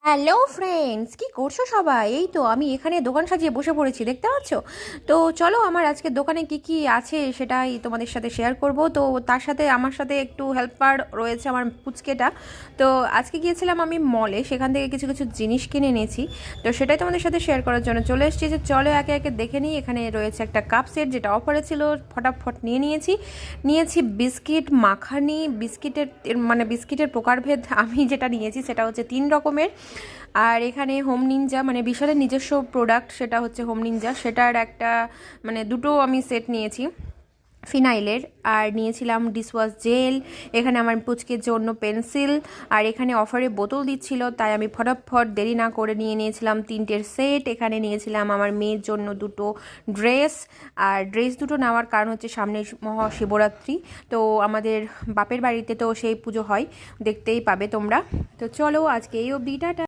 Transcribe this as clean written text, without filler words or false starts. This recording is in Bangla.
হ্যালো ফ্রেন্ডস, কি করছো সবাই? এই তো আমি এখানে দোকান সাজিয়ে বসে পড়েছি, দেখতে পাচ্ছ? তো চলো, আমার আজকে দোকানে কি কি আছে সেটাই তোমাদের সাথে শেয়ার করব। তো তার সাথে আমার সাথে একটু হেল্পার রয়েছে আমার পুচকেটা। তো আজকে গিয়েছিলাম আমি মলে, সেখান থেকে কিছু কিছু জিনিস কিনে এনেছি। তো সেটাই তোমাদের সাথে শেয়ার করার জন্য চলে এসেছি। যে চলো একে একে দেখে নিই। এখানে রয়েছে একটা কাপ সেট, যেটা অফারে ছিল, ফটাফট নিয়েছি বিস্কিট মাখানি। বিস্কিটের প্রকারভেদ আমি যেটা নিয়েছি সেটা হচ্ছে 3 রকমের। আর এখানে হোম নিনজা, মানে বিশালের নিজস্ব প্রোডাক্ট, সেটা হচ্ছে হোম নিনজা, সেটার একটা দুটো আমি সেট নিয়েছি ফিনাইলের। আর নিয়েছিলাম ডিশওয়াশ জেল, এখানে আমার পুচকের জন্য পেন্সিল। আর এখানে অফারে বোতল দিচ্ছিল, তাই আমি ফটাফট দেরি না করে নিয়েছিলাম 3টের সেট। এখানে নিয়েছিলাম আমার মেয়ের জন্য 2টো ড্রেস। আর ড্রেস দুটো নেওয়ার কারণ হচ্ছে সামনে মহাশিবরাত্রি, তো আমাদের বাপের বাড়িতে তো সেই পুজো হয়, দেখতেই পাবে তোমরা। তো চলো আজকে এই অবধি, টাটা।